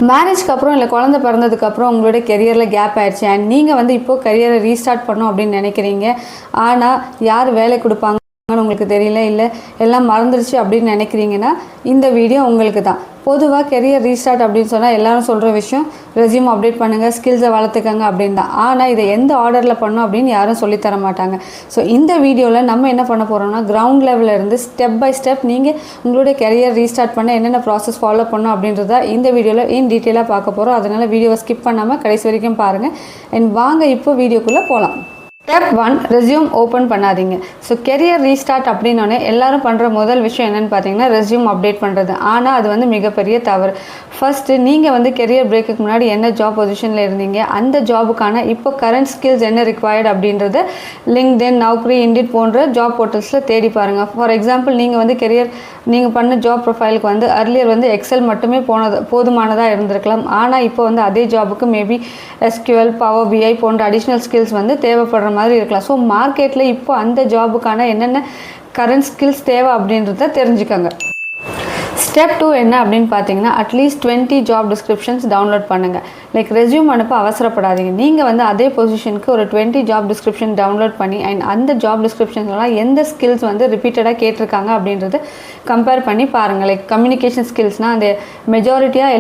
மேரேஜ்க்கு அப்புறம் இல்லை குழந்தை பிறந்ததுக்கப்புறம் உங்களோட கெரியரில் கேப் ஆயிடுச்சு அண்ட் நீங்கள் வந்து இப்போது கெரியரை ரீஸ்டார்ட் பண்ணணும் அப்படின்னு நினைக்கிறீங்க. ஆனால் யார் வேலை கொடுப்பாங்கன்னு உங்களுக்கு தெரியல, இல்லை எல்லாம் மறந்துடுச்சு அப்படின்னு நினைக்கிறீங்கன்னா இந்த வீடியோ உங்களுக்கு தான். பொதுவாக கெரியர் ரீஸ்டார்ட் அப்படின்னு சொன்னால் எல்லோரும் சொல்கிற விஷயம் ரெஸ்யூம் அப்டேட் பண்ணுங்கள், ஸ்கில்ஸை வளர்த்துக்கங்க அப்படின்னு தான். ஆனால் இதை எந்த ஆர்டரில் பண்ணணும் அப்படின்னு யாரும் சொல்லித்தர மாட்டாங்க. ஸோ இந்த வீடியோவில் நம்ம என்ன பண்ண போகிறோம்னா கிரவுண்ட் லெவலில் இருந்து ஸ்டெப் பை ஸ்டெப் நீங்கள் உங்களுடைய கெரியர் ரீஸ்டார்ட் பண்ண என்னென்ன ப்ராசஸ் ஃபாலோ பண்ணணும் அப்படின்றத இந்த வீடியோவில் இன் டீட்டெயிலாக பார்க்க போகிறோம். அதனால் வீடியோவை ஸ்கிப் பண்ணாமல் கடைசி வரைக்கும் பாருங்கள். அண்ட் வாங்க இப்போ வீடியோக்குள்ளே போகலாம். ஸ்டெப் 1, ரெஸ்யூம் ஓப்பன் பண்ணாதீங்க. ஸோ கெரியர் ரீஸ்டார்ட் அப்படின்னோடனே எல்லாரும் பண்ணுற முதல் விஷயம் என்னென்னு பார்த்தீங்கன்னா ரெஸ்யூம் அப்டேட் பண்ணுறது. ஆனால் அது வந்து மிகப்பெரிய தவறு. ஃபஸ்ட்டு நீங்கள் வந்து கெரியர் பிரேக்குக்கு முன்னாடி என்ன ஜாப் பொசிஷனில் இருந்தீங்க, அந்த ஜாபுக்கான இப்போ கரண்ட் ஸ்கில்ஸ் என்ன ரிக்வயர்டு அப்படின்றத லிங்க்டின், நௌக்ரி, இண்டிட் போன்ற ஜாப் போர்ட்டல்ஸில் தேடி பாருங்கள். ஃபார் எக்ஸாம்பிள் நீங்கள் வந்து நீங்கள் பண்ண ஜாப் ப்ரொஃபைலுக்கு வந்து அர்லியர் வந்து எக்ஸல் மட்டுமே போதுமானதாக இருந்திருக்கலாம். ஆனால் இப்போ வந்து அதே ஜாபுக்கு மேபி SQL, பவர் BI போன்ற அடிஷ்னல் ஸ்கில்ஸ் வந்து தேவைப்படுற மாதிரி இருக்கலாம். ஸோ மார்க்கெட்டில் இப்போ அந்த ஜாபுக்கான என்னென்ன கரண்ட் ஸ்கில்ஸ் தேவை அப்படின்றத தெரிஞ்சுக்கோங்க. ஸ்டெப் 2 என்ன அப்படின்னு பார்த்தீங்கன்னா அட்லீஸ்ட் 20 ஜாப் டிஸ்கிரிப்ஷன்ஸ் டவுன்லோட் பண்ணுங்கள். லைக் ரெஸ்யூம் அனுப்ப அவசரப்படாதீங்க. நீங்கள் வந்து அதே பொசிஷனுக்கு ஒரு 20 ஜாப் டிஸ்கிரிப்ஷன் டவுன்லோட் பண்ணி அண்ட் அந்த ஜாப் டிஸ்கிரிப்ஷன்ஸ்லாம் எந்த ஸ்கில்ஸ் வந்து ரிப்பீட்டடாக கேட்டிருக்காங்க அப்படின்றது கம்பேர் பண்ணி பாருங்கள். லைக் கம்யூனிகேஷன் ஸ்கில்ஸ்னால் அந்த மெஜாரிட்டியாக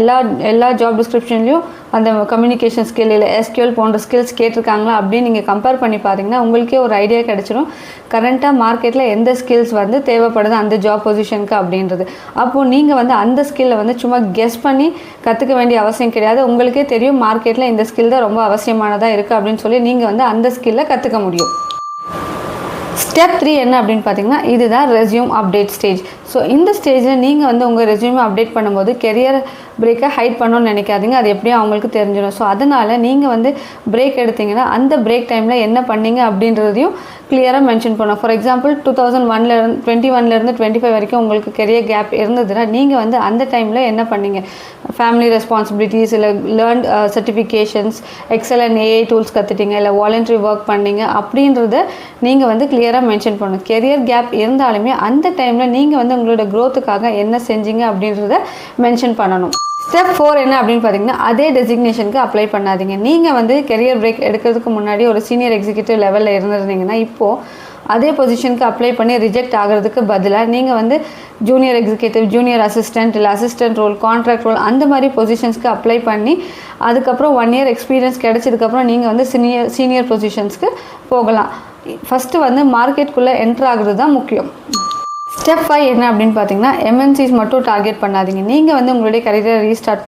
எல்லா ஜாப் டிஸ்கிரிப்ஷன்லையும் அந்த கம்யூனிகேஷன் ஸ்கில் இல்லை SQL போன்ற ஸ்கில்ஸ் கேட்டிருக்காங்களா அப்படின்னு நீங்கள் கம்பேர் பண்ணி பார்த்தீங்கன்னா உங்களுக்கே ஒரு ஐடியா கிடச்சிடும் கரண்ட்டாக மார்க்கெட்டில் எந்த ஸ்கில்ஸ் வந்து தேவைப்படுது அந்த ஜாப் பொசிஷனுக்கு அப்படின்றது. அப்போது நீங்கள் வந்து அந்த ஸ்கில்லை வந்து சும்மா கெஸ் பண்ணி கற்றுக்க வேண்டிய அவசியம் கிடையாது. உங்களுக்கே தெரியும் மார்க்கெட்டில் இந்த ஸ்கில் தான் ரொம்ப அவசியமானதாக இருக்குது அப்படின்னு சொல்லி நீங்கள் வந்து அந்த ஸ்கில்லை கற்றுக்க முடியும். ஸ்டெப் 3 என்ன அப்படின்னு பார்த்தீங்கன்னா இதுதான் ரெஸ்யூம் அப்டேட் ஸ்டேஜ். ஸோ இந்த ஸ்டேஜில் நீங்கள் வந்து உங்கள் ரெஸ்யூமை அப்டேட் பண்ணும்போது கெரியர் பிரேக்கை ஹைட் பண்ணணும்னு நினைக்காதீங்க. அது எப்படியும் அவங்களுக்கு தெரிஞ்சிடும். ஸோ அதனால் நீங்கள் வந்து பிரேக் எடுத்திங்கன்னா அந்த பிரேக் டைமில் என்ன பண்ணீங்க அப்படின்றதையும் கிளியராக மென்ஷன் பண்ணணும். ஃபார் எக்ஸாம்பிள் 2021 25 வரைக்கும் உங்களுக்கு கெரியர் கேப் இருந்ததுன்னா நீங்கள் வந்து அந்த டைமில் என்ன பண்ணீங்க, ஃபேமிலி ரெஸ்பான்சிபிலிட்டிஸ் இல்லை learn certifications, excel and AI tools கற்றுட்டீங்க, இல்லை வாலண்டரி ஒர்க் பண்ணீங்க அப்படின்றத நீங்கள் வந்து கிளியராக மென்ஷன் பண்ணணும். கெரியர் கேப் இருந்தாலுமே அந்த டைமில் நீங்கள் வந்து உங்களோட க்ரோத்துக்காக என்ன செஞ்சீங்க அப்படின்றத மென்ஷன் பண்ணணும். ஸ்டெப் 4 என்ன அப்படின்னு பார்த்தீங்கன்னா அதே டெசிக்னேஷனுக்கு அப்ளை பண்ணாதீங்க. நீங்கள் வந்து கெரியர் பிரேக் எடுக்கிறதுக்கு முன்னாடி ஒரு சீனியர் எக்ஸிக்யூட்டிவ் லெவலில் இருந்திருந்தீங்கன்னா இப்போது அதே பொசிஷனுக்கு அப்ளை பண்ணி ரிஜெக்ட் ஆகிறதுக்கு பதிலாக நீங்கள் வந்து ஜூனியர் எக்ஸிக்யூட்டிவ், ஜூனியர் அசிஸ்டன்ட் இல்லை அசிஸ்டன்ட் ரோல், கான்ட்ராக்ட் ரோல் அந்த மாதிரி பொசிஷன்ஸ்க்கு அப்ளை பண்ணி அதுக்கப்புறம் 1 year எக்ஸ்பீரியன்ஸ் கிடைச்சதுக்கப்புறம் நீங்கள் வந்து சீனியர் பொசிஷன்ஸ்க்கு போகலாம். ஃபஸ்ட்டு வந்து மார்க்கெட்டுக்குள்ளே என்ட்ரு ஆகிறது தான் முக்கியம். ஸ்டெப் 5 என்ன அப்படின்னு பார்த்தீங்கன்னா MNCs மட்டும் டார்கெட் பண்ணாதீங்க. நீங்கள் வந்து உங்களுடைய கரியரை ரீஸ்டார்ட்